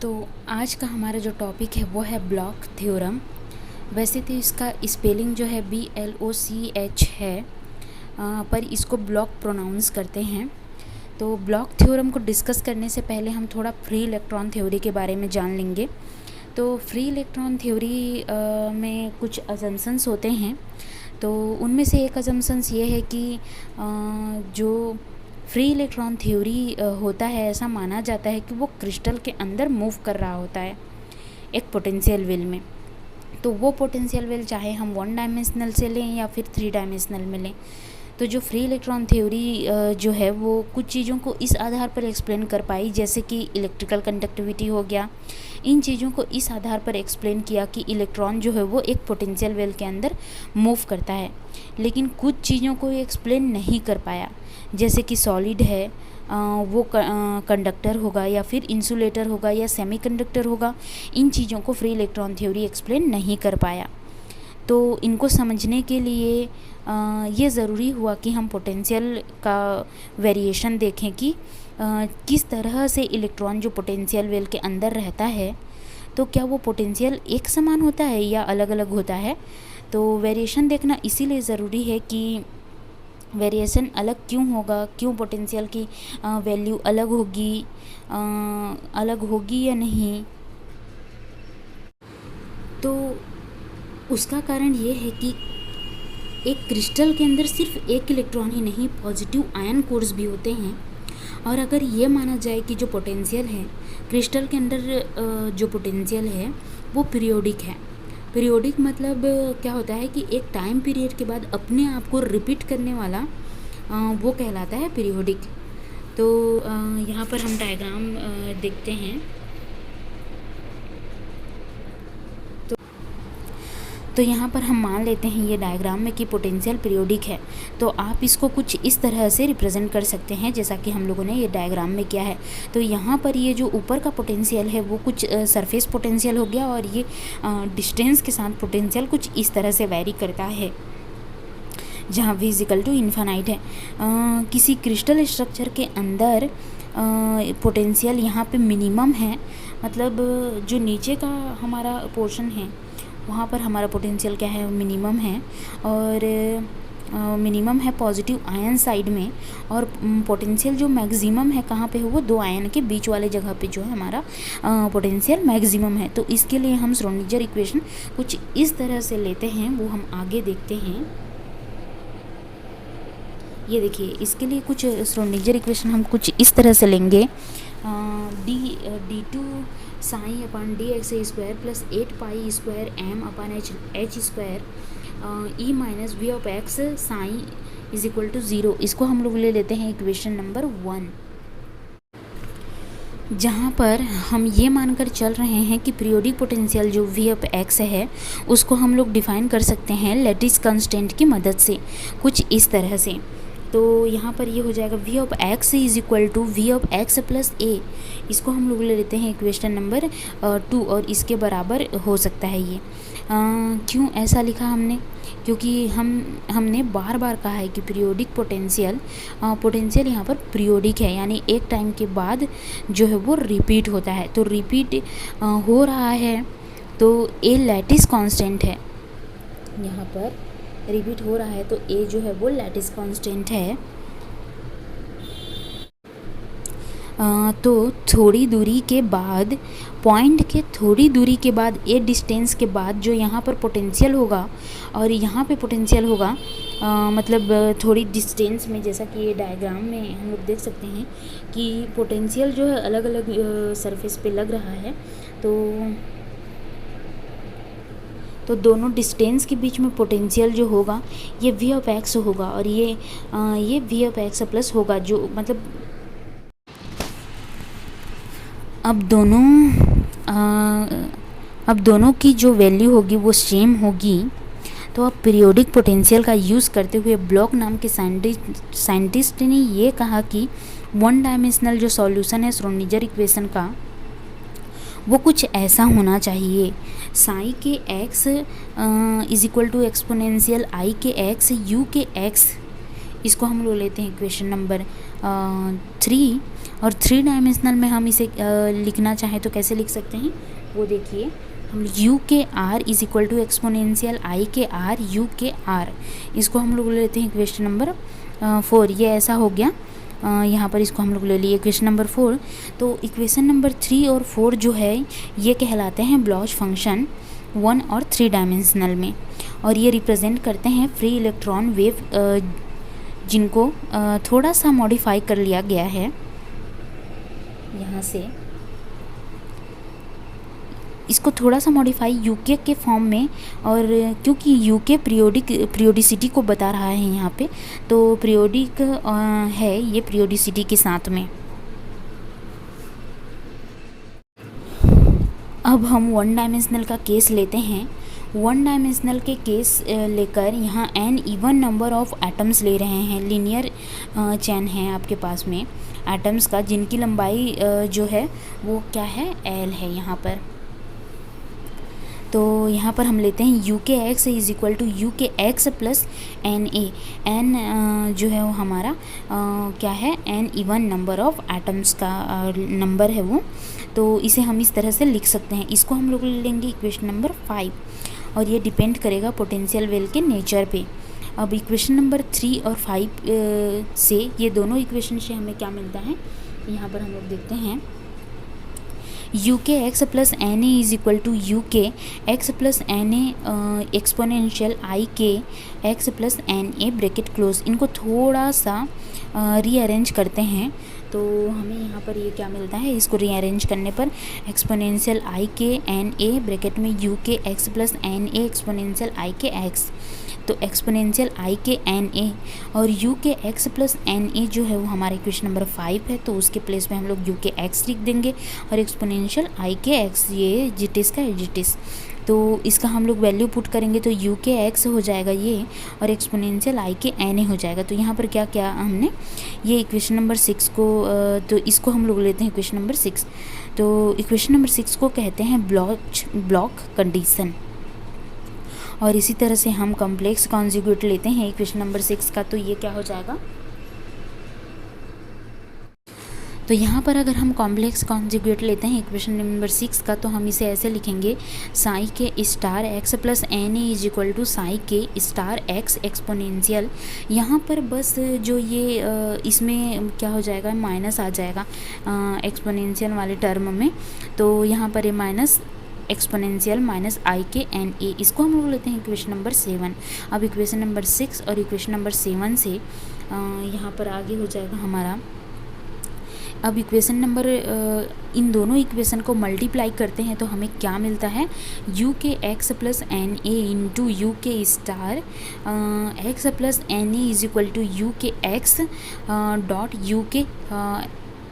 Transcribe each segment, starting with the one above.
तो आज का हमारा जो टॉपिक है वो है ब्लॉक थ्योरम। वैसे तो इसका स्पेलिंग जो है BLOCH है, पर इसको ब्लॉक प्रोनाउंस करते हैं। तो ब्लॉक थ्योरम को डिस्कस करने से पहले हम थोड़ा फ्री इलेक्ट्रॉन थ्योरी के बारे में जान लेंगे। तो फ्री इलेक्ट्रॉन थ्योरी में कुछ अजम्पशंस होते हैं। तो उनमें से एक अजम्पशंस ये है कि जो फ्री इलेक्ट्रॉन थ्योरी होता है, ऐसा माना जाता है कि वो क्रिस्टल के अंदर मूव कर रहा होता है एक पोटेंशियल वेल में। तो वो पोटेंशियल वेल चाहे हम 1 डायमेंशनल से लें या फिर 3 डायमेंशनल में लें। तो जो फ्री इलेक्ट्रॉन थ्योरी जो है वो कुछ चीज़ों को इस आधार पर एक्सप्लेन कर पाई, जैसे कि इलेक्ट्रिकल कंडक्टिविटी हो गया। इन चीज़ों को इस आधार पर एक्सप्लेन किया कि इलेक्ट्रॉन जो है वो एक पोटेंशियल वेल के अंदर मूव करता है। लेकिन कुछ चीज़ों को एक्सप्लेन नहीं कर पाया, जैसे कि सॉलिड है वो कंडक्टर होगा या फिर इंसुलेटर होगा या सेमीकंडक्टर होगा। इन चीज़ों को फ्री इलेक्ट्रॉन थ्योरी एक्सप्लेन नहीं कर पाया। तो इनको समझने के लिए ये ज़रूरी हुआ कि हम पोटेंशियल का वेरिएशन देखें कि किस तरह से इलेक्ट्रॉन जो पोटेंशियल वेल के अंदर रहता है, तो क्या वो पोटेंशियल एक समान होता है या अलग अलग होता है। तो वेरिएशन देखना इसीलिए ज़रूरी है कि वेरिएशन अलग क्यों होगा, क्यों पोटेंशियल की वैल्यू अलग होगी या नहीं। तो उसका कारण ये है कि एक क्रिस्टल के अंदर सिर्फ एक इलेक्ट्रॉन ही नहीं, पॉजिटिव आयन कोर्स भी होते हैं। और अगर ये माना जाए कि जो पोटेंशियल है क्रिस्टल के अंदर, जो पोटेंशियल है वो पीरियोडिक है। पीरियोडिक मतलब क्या होता है कि एक टाइम पीरियड के बाद अपने आप को रिपीट करने वाला वो कहलाता है पीरियोडिक। तो यहाँ पर हम डायग्राम देखते हैं। तो यहाँ पर हम मान लेते हैं ये डायग्राम में कि पोटेंशियल पीरियोडिक है। तो आप इसको कुछ इस तरह से रिप्रेजेंट कर सकते हैं जैसा कि हम लोगों ने ये डायग्राम में किया है। तो यहाँ पर ये जो ऊपर का पोटेंशियल है वो कुछ सरफेस पोटेंशियल हो गया, और ये डिस्टेंस के साथ पोटेंशियल कुछ इस तरह से वैरी करता है, जहाँ v इक्वल टू इन्फानाइट है। किसी क्रिस्टल स्ट्रक्चर के अंदर पोटेंशियल यहाँ पे मिनिमम है, मतलब जो नीचे का हमारा पोर्शन है वहाँ पर हमारा पोटेंशियल क्या है, मिनिमम है। और मिनिमम है पॉजिटिव आयन साइड में, और पोटेंशियल जो मैक्सिमम है कहाँ पे है, वो 2 आयन के बीच वाले जगह पे जो है हमारा पोटेंशियल मैक्सिमम है। तो इसके लिए हम श्रोडिंगर इक्वेशन कुछ इस तरह से लेते हैं, वो हम आगे देखते हैं। ये देखिए, इसके लिए कुछ श्रोडिंगर इक्वेशन हम कुछ इस तरह से लेंगे। d2 psi upon dx² plus 8 pi square m upon h square e minus v of x psi is equal to 0। इसको हम लोग ले लेते हैं इक्वेशन नंबर 1, जहाँ पर हम ये मानकर चल रहे हैं कि पीरियोडिक पोटेंशियल जो v ऑफ x है उसको हम लोग डिफाइन कर सकते हैं लैटिस कांस्टेंट की मदद से, कुछ इस तरह से। तो यहाँ पर ये हो जाएगा v of x is equal to v of x plus a। इसको हम लोग ले लेते हैं इक्वेशन नंबर 2, और इसके बराबर हो सकता है ये। क्यों ऐसा लिखा हमने, क्योंकि हमने बार बार कहा है कि पीरियोडिक पोटेंशियल यहाँ पर पीरियोडिक है, यानी एक टाइम के बाद जो है वो रिपीट होता है। तो रिपीट हो रहा है तो a लैटिस कांस्टेंट है, यहाँ पर रिपीट हो रहा है तो a जो है वो लैटिस कांस्टेंट है। तो थोड़ी दूरी के बाद, पॉइंट के थोड़ी दूरी के बाद, ए डिस्टेंस के बाद जो यहाँ पर पोटेंशियल होगा और यहाँ पे पोटेंशियल होगा, मतलब थोड़ी डिस्टेंस में, जैसा कि ये डायग्राम में हम लोग देख सकते हैं कि पोटेंशियल जो है अलग अलग सरफेस पे लग रहा है। तो दोनों डिस्टेंस के बीच में पोटेंशियल जो होगा ये v ऑफ x होगा, और ये v ऑफ x प्लस होगा, जो मतलब अब दोनों की जो वैल्यू होगी वो सेम होगी। तो अब पीरियोडिक पोटेंशियल का यूज़ करते हुए ब्लॉक नाम के साइंटिस्ट ने ये कहा कि 1 डायमेंशनल जो सॉल्यूशन है श्रोडिंगर इक्वेशन का वो कुछ ऐसा होना चाहिए, psi k x is equal to exponential i k x u के x। इसको हम लोग लेते हैं इक्वेशन नंबर 3, और 3 डायमेंशनल में हम इसे लिखना चाहें तो कैसे लिख सकते हैं वो देखिए, हम u k r is equal to exponential i k r you k are, इसको हम लोग लेते हैं इक्वेशन नंबर 4। ये ऐसा हो गया, यहाँ पर इसको हम लोग ले लिए इक्वेशन नंबर 4। तो इक्वेशन नंबर 3 और 4 जो है ये कहलाते हैं ब्लॉच फंक्शन 1 और 3 डायमेंशनल में, और ये रिप्रेजेंट करते हैं फ्री इलेक्ट्रॉन वेव, जिनको थोड़ा सा मॉडिफाई कर लिया गया है यहाँ से, इसको थोड़ा सा मॉडिफाई यूके के फॉर्म में, और क्योंकि यूके पीरियोडिसिटी को बता रहा है यहाँ पे, तो पीरियोडिक है ये पीरियोडिसिटी के साथ में। अब हम 1 डायमेंशनल का केस लेते हैं। 1 डायमेंशनल के केस लेकर यहाँ n even number of atoms ले रहे हैं। लीनियर चेन है आपके पास में एटम्स का, जिनकी लंबाई जो है वो क्या है, l है यहाँ पर। तो यहाँ पर हम लेते हैं u k x is equal to u k x plus n a. N जो है वो हमारा क्या है, n even number of atoms का नंबर है वो, तो इसे हम इस तरह से लिख सकते हैं। इसको हम लोग ले लेंगे इक्वेशन नंबर 5, और ये डिपेंड करेगा पोटेंशियल वेल के नेचर पे। अब इक्वेशन नंबर 3 और 5 से, ये दोनों इक्वेशन से हमें क्या मिलता है, यहाँ पर हम लोग देखते हैं u k x plus n a is equal to u k x plus n a exponential i k x plus n a bracket close. इनको थोड़ा सा रीअरेंज करते हैं तो हमें यहाँ पर ये क्या मिलता है, इसको रीअरेंज करने पर exponential i k n a bracket में u k x plus n a exponential i k x, तो एक्सपोनेंशियल आई के एन ए और you k x plus n ए जो है वो हमारा इक्वेशन नंबर 5 है, तो उसके प्लेस में हम लोग यू के एक्स लिख देंगे और एक्सपोनेंशियल आई के एक्स, ये जिटिस का जिटिस, तो इसका हम लोग वैल्यू पुट करेंगे तो यू के एक्स हो जाएगा ये, और एक्सपोनेंशियल आई के एन ए हो जाएगा। तो यहाँ पर क्या क्या हमने ये इक्वेशन नंबर 6 को, तो इसको हम लोग लेते हैं इक्वेशन नंबर 6। तो इक्वेशन नंबर 6 को कहते हैं ब्लॉक कंडीशन, और इसी तरह से हम कॉम्प्लेक्स कॉन्जुगेट लेते हैं इक्वेशन नंबर 6 का, तो ये क्या हो जाएगा, तो यहाँ पर अगर हम कॉम्प्लेक्स कॉन्जुगेट लेते हैं इक्वेशन नंबर 6 का, तो हम इसे ऐसे लिखेंगे psi k star x plus n a is equal to psi k star x exponential. यहाँ पर बस जो ये इसमें क्या हो जाएगा, माइनस आ जाएगा एक्सपोनेंशियल वाले टर्म में, तो यहाँ पर ये माइनस एक्सपोनेंशियल माइनस आई के एन ए, इसको हम लोग लेते हैं इक्वेशन नंबर 7। अब इक्वेशन नंबर 6 और इक्वेशन नंबर 7 से यहाँ पर आगे हो जाएगा हमारा, अब इक्वेशन नंबर इन दोनों इक्वेशन को मल्टीप्लाई करते हैं तो हमें क्या मिलता है, u k x plus n a into u k star x plus n a is equal to u k x dot u k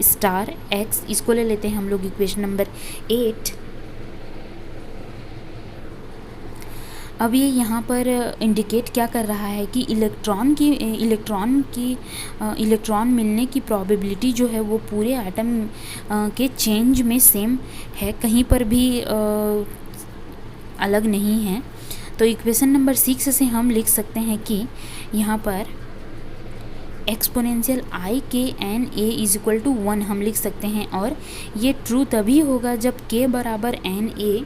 star x, इसको ले लेते हैं हम लोग इक्वेशन नंबर 8। अब ये यहाँ पर इंडिकेट क्या कर रहा है कि इलेक्ट्रॉन मिलने की प्रोबेबिलिटी जो है वो पूरे एटम के चेंज में सेम है, कहीं पर भी अलग नहीं है। तो इक्वेशन नंबर 6 से हम लिख सकते हैं कि यहाँ पर exponential i k n a is equal to 1 हम लिख सकते हैं, और ये ट्रू तभी होगा जब के बराबर n a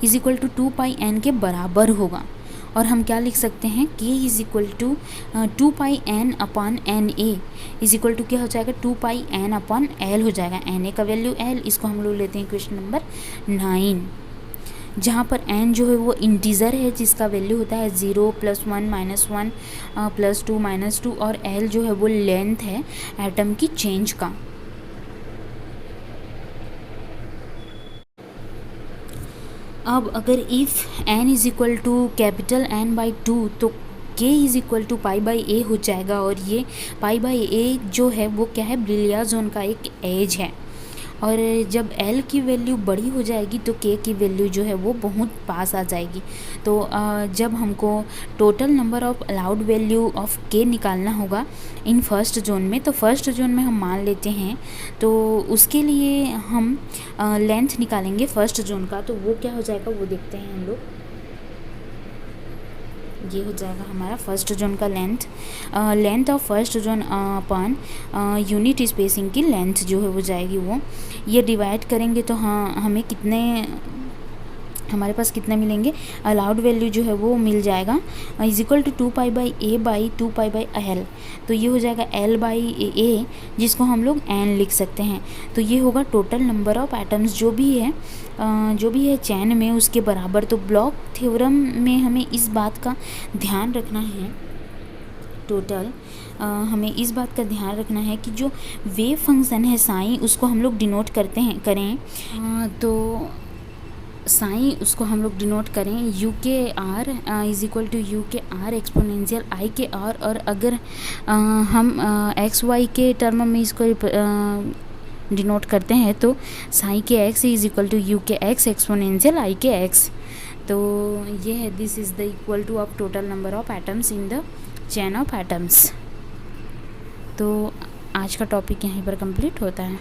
is equal to 2 pi n के बराबर होगा। और हम क्या लिख सकते हैं, k is equal to 2 pi n upon n a is equal to क्या हो जाएगा, 2 पाई एन अपॉन एल हो जाएगा। एन ए का वैल्यू एल, इसको हम लोग लेते हैं क्वेश्चन नंबर 9, जहाँ पर n जो है वो इंटीज़र है जिसका वैल्यू होता है 0 +1 -1 +2 -2, और l जो है वो लेंथ है एटम की चेंज का। अब अगर if n is equal to capital N by 2 तो k is equal to pi by a हो जाएगा, और ये पाई बाई a जो है वो क्या है, ब्रिलिया जोन का एक एज है, और जब l की वैल्यू बड़ी हो जाएगी तो k की वैल्यू जो है वो बहुत पास आ जाएगी। तो जब हमको total number of allowed value of k निकालना होगा इन फर्स्ट जोन में, तो फर्स्ट जोन में हम मान लेते हैं, तो उसके लिए हम लेंथ निकालेंगे फर्स्ट जोन का, तो वो क्या हो जाएगा वो देखते हैं हम लोग। ये हो जाएगा हमारा फर्स्ट जोन का length. Length of first zone upon unit spacing की लेंथ जो है वो जाएगी वो। ये डिवाइड करेंगे तो हाँ हमें कितने, हमारे पास कितने मिलेंगे, अलाउड वैल्यू जो है वो मिल जाएगा इज इक्वल टू 2π/a/2π/l। तो ये हो जाएगा l/a, जिसको हम लोग n लिख सकते हैं। तो ये होगा टोटल नंबर ऑफ एटम्स जो भी है चैन में उसके बराबर। तो ब्लॉक थ्योरम में हमें इस बात का ध्यान रखना है, हमें इस बात का ध्यान रखना है कि जो वेव फंक्शन है साई, उसको हम लोग डिनोट करें तो साई उसको हम लोग डिनोट करें u k r is equal to u k r exponential i k r. और अगर हम एक्स वाई के टर्म में इसको डिनोट करते हैं तो psi k x is equal to u k x exponential i k x. तो ये है, this is the equal to of total number of atoms in the chain of atoms. तो आज का टॉपिक यहीं पर कंप्लीट होता है।